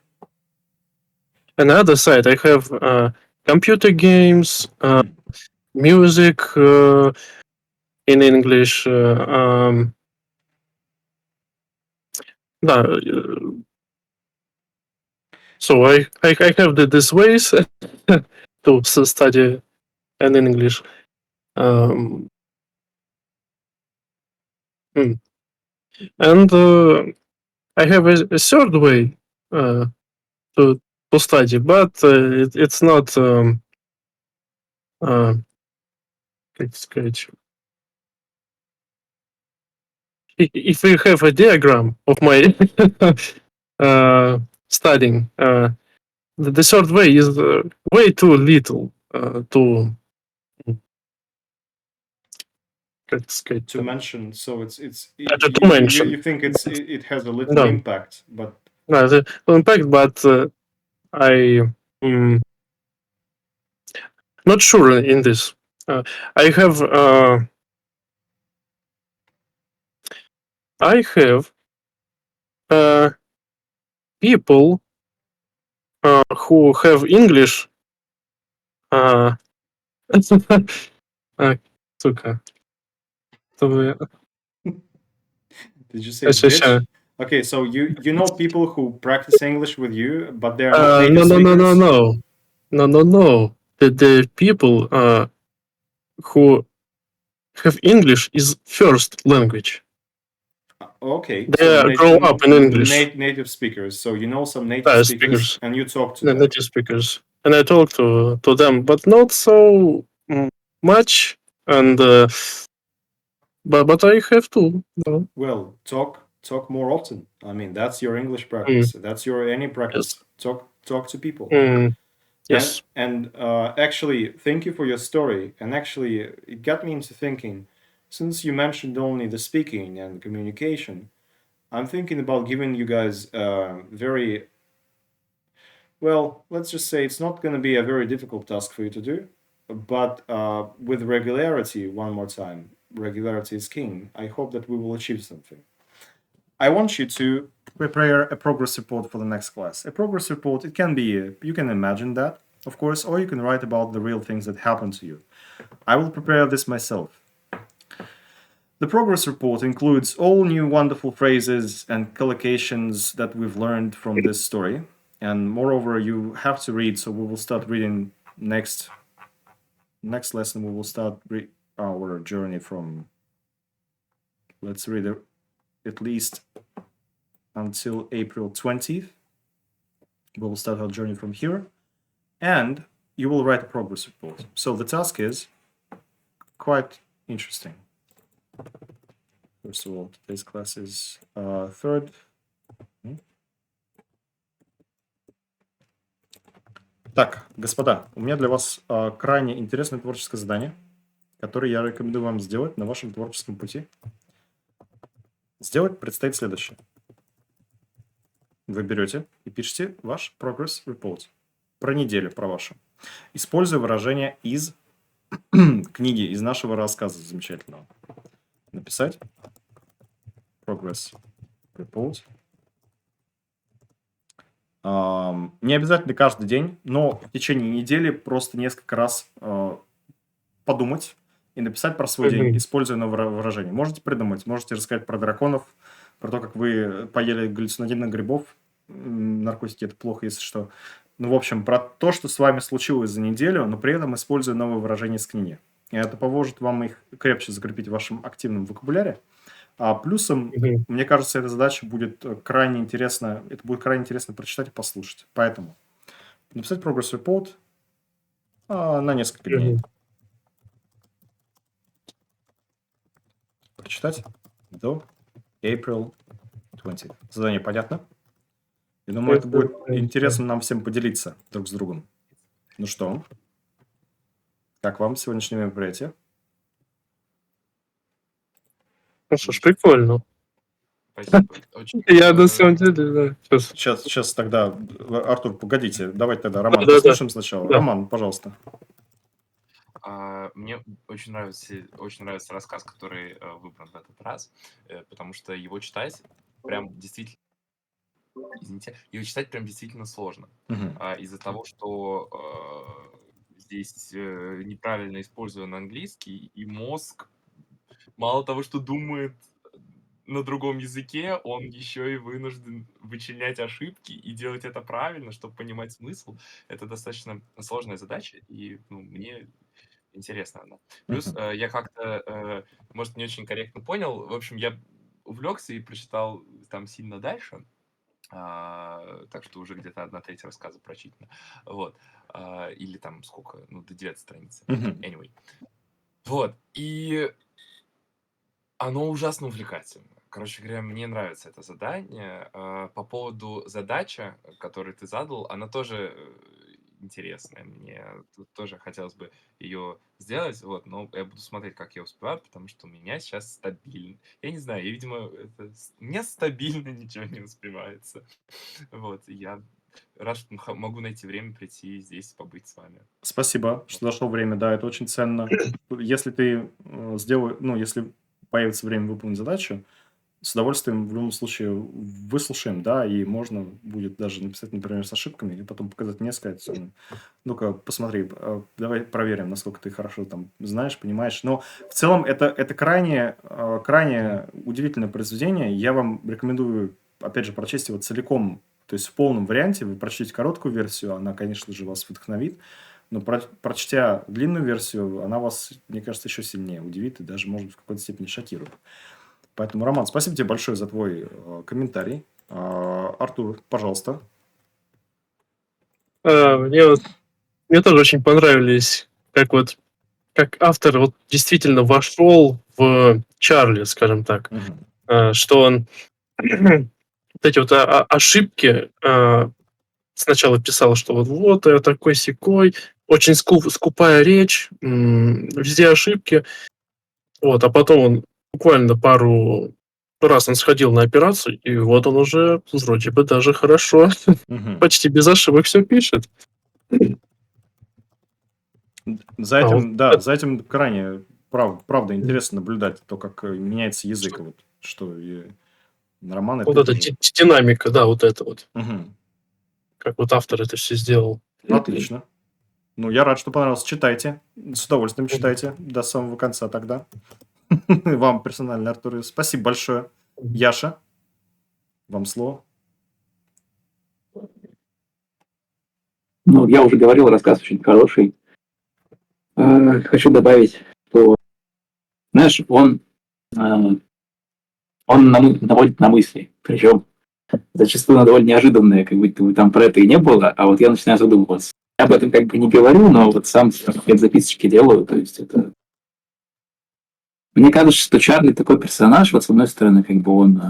on the other side I have computer games, music in English. So I have these ways to study in English. And I have a third way to study, but it's not как сказать. If you have a diagram of my studying, the third way is way too little to как сказать. To mention, so it's to mention. You think it has a little impact, but the impact, but I not sure in this. I have people who have English. Сука. Did you say bitch? Okay, so you know people who practice English with you, but they're not native No. speakers? No. The people who have English is first language. Okay, They grow up in English. native speakers. So you know some native speakers, speakers. and you talk to The them. native speakers, and I talk to them, but not so much. And but I have to. No. Well, talk more often. I mean, that's your English practice. That's your any practice. Talk to people. Yes. And actually, thank you for your story. And actually, it got me into thinking. Since you mentioned only the speaking and communication, I'm thinking about giving you guys very well. Let's just say it's not going to be a very difficult task for you to do, but with regularity. One more time, regularity is king. I hope that we will achieve something. I want you to prepare a progress report for the next class. A progress report, it can be, you can imagine that, of course, or you can write about the real things that happen to you. I will prepare this myself. The progress report includes all new wonderful phrases and collocations that we've learned from this story. And moreover, you have to read, so we will start reading next lesson. We will start our journey from, let's read it at least until April 20th. We will start our journey from here, and you will write a progress report. So the task is quite interesting. First of all, today's class is third. Так, господа, у меня для вас крайне интересное творческое задание, которое я рекомендую вам сделать на вашем творческом пути. Сделать предстоит следующее. Вы берете и пишете ваш progress report про неделю, про вашу, используя выражение из книги, из нашего рассказа замечательного. Написать progress report. Не обязательно каждый день, но в течение недели просто несколько раз подумать и написать про свой день, используя новое выражение. Можете придумать, можете рассказать про драконов, про то, как вы поели галлюциногенных грибов. Наркотики – это плохо, если что. Ну, в общем, про то, что с вами случилось за неделю, но при этом используя новые выражения из книги. И это поможет вам их крепче закрепить в вашем активном вокабуляре. А плюсом, мне кажется, эта задача будет крайне интересна. Это будет крайне интересно прочитать и послушать. Поэтому написать progress report на несколько дней. Прочитать до April 20. Задание понятно? Я думаю, это будет интересно нам всем поделиться друг с другом. Ну что, как вам сегодняшнее мероприятие? Ну что ж, прикольно. Спасибо. Очень, Я на самом деле, да. Сейчас тогда, Артур, погодите, давайте тогда Роман Да. послушаем сначала. Да. Роман, пожалуйста. Мне очень нравится рассказ, который выбран в этот раз, потому что его читать прям действительно, его читать прям действительно сложно. Из-за того, что здесь неправильно использован английский, и мозг мало того, что думает на другом языке, он еще и вынужден вычленять ошибки и делать это правильно, чтобы понимать смысл. Это достаточно сложная задача, и мне интересно она. Плюс я как-то, может, не очень корректно понял. В общем, я увлекся и прочитал там сильно дальше. Так что уже где-то 1/3 рассказа прочитана. Вот. Или там сколько? До 9 страницы. Anyway. Вот. И оно ужасно увлекательно. Короче говоря, мне нравится это задание. По поводу задачи, которую ты задал, она тоже интересная. Мне тут тоже хотелось бы ее сделать, вот, но я буду смотреть, как я успеваю, потому что у меня сейчас стабильно. Я не знаю, видимо, у меня стабильно ничего не успевается. Вот, и я рад, что могу найти время прийти здесь, побыть с вами. Спасибо, что нашло время, да, это очень ценно. Если ты если появится время выполнить задачу, с удовольствием в любом случае выслушаем, да, и можно будет даже написать, например, с ошибками, и потом показать мне, сказать, ну-ка, посмотри, давай проверим, насколько ты хорошо там знаешь, понимаешь. Но в целом это крайне удивительное произведение. Я вам рекомендую опять же, прочесть его целиком, то есть в полном варианте, вы прочтете короткую версию, она, конечно же, вас вдохновит, но прочтя длинную версию, она вас, мне кажется, еще сильнее удивит и даже, может быть, в какой-то степени шокирует. Поэтому, Роман, спасибо тебе большое за твой комментарий. Артур, пожалуйста. Мне тоже очень понравились, как автор вот действительно вошел в Чарли, скажем так, что он вот эти вот ошибки сначала писал, что вот я такой-сякой, очень скупая речь, везде ошибки, вот, а потом он буквально пару раз он сходил на операцию, и вот он уже вроде бы даже хорошо, почти без ошибок все пишет. За этим крайне, правда, интересно наблюдать, то, как меняется язык. Вот, что и роман... Вот эта динамика, да, вот это вот. Как вот автор это все сделал. Отлично. Ну, я рад, что понравилось. Читайте. С удовольствием читайте до самого конца тогда. Вам персонально, Артур. Спасибо большое. Яша, вам слово. Ну, я уже говорил, рассказ очень хороший. Хочу добавить, что, знаешь, он наводит на мысли. Причем зачастую на довольно неожиданные, как будто бы там про это и не было, а вот я начинаю задумываться. Я об этом как бы не говорю, но вот сам какие-то записочки делаю, то есть это... Мне кажется, что Чарли такой персонаж, вот с одной стороны, как бы он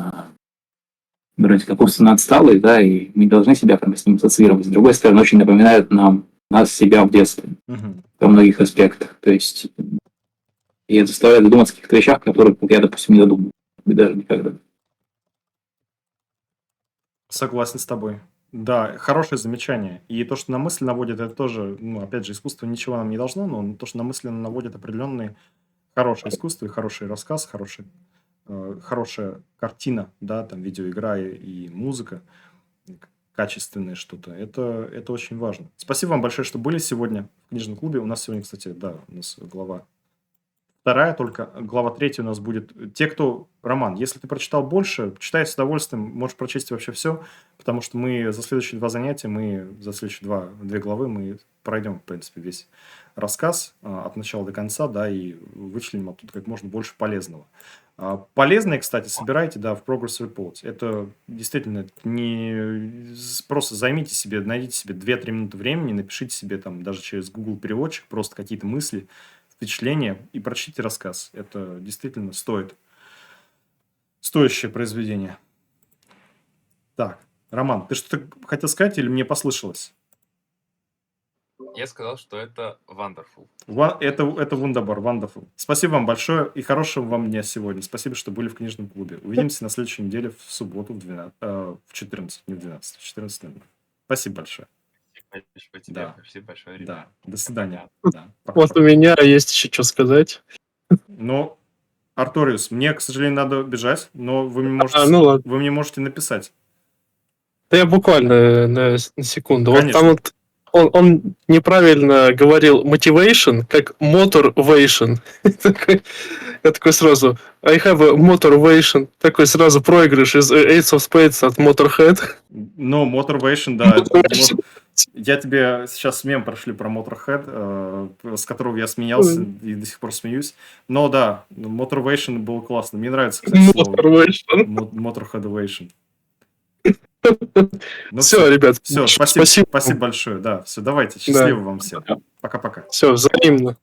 вроде как умственно отсталый, да, и мы должны себя как бы с ним ассоциировать. С другой стороны, очень напоминает нас себя в детстве во многих аспектах. То есть и это заставляет задуматься о каких-то вещах, о которых я, допустим, не задумывал. Даже никогда. Согласен с тобой. Да, хорошее замечание. И то, что на мысль наводит, это тоже, ну, опять же, искусство ничего нам не должно, но то, что на мысль наводит определенные хорошее искусство и хороший рассказ, хорошая картина, да, там видеоигра и музыка, качественное что-то. Это очень важно. Спасибо вам большое, что были сегодня в книжном клубе. У нас сегодня, кстати, да, у нас глава 2, только глава 3 у нас будет. Те, кто... Роман, если ты прочитал больше, читай с удовольствием, можешь прочесть вообще все, потому что мы за следующие 2 занятия, за следующие 2 главы мы пройдем, в принципе, весь рассказ от начала до конца, да, и вычленим оттуда как можно больше полезного. Полезное, кстати, собирайте, да, в Progress Report. Это действительно не... Просто займите себе, найдите себе 2-3 минуты времени, напишите себе там даже через Google переводчик просто какие-то мысли, впечатления и прочтите рассказ. Это действительно стоящее произведение. Так, Роман, ты что-то хотел сказать или мне послышалось? Я сказал, что это wonderful. Это wonderful. Спасибо вам большое и хорошего вам дня сегодня. Спасибо, что были в книжном клубе. Увидимся на следующей неделе в субботу в 14, не в 12, в 14:00. Спасибо большое. Спасибо тебе. Спасибо большое, ребята. Да. До свидания. Да. Вот у меня есть еще что сказать. Ну, Арториус, мне, к сожалению, надо бежать, но вы мне можете написать. Да я буквально на секунду. Конечно. Вот там вот он неправильно говорил motivation, как motivation. Я такой сразу I have a motivation. Такой сразу проигрыш из Ace of Spades от Motorhead. Ну, motivation, да. Я тебе сейчас мем прошлю про Motorhead, с которого я смеялся и до сих пор смеюсь. Но да, motivation был классно. Мне нравится, кстати, слово. Motorheadovation. Ну, все, ребят. Все, спасибо большое. Да, все, давайте. Счастливо вам всем. Пока-пока. Все, взаимно.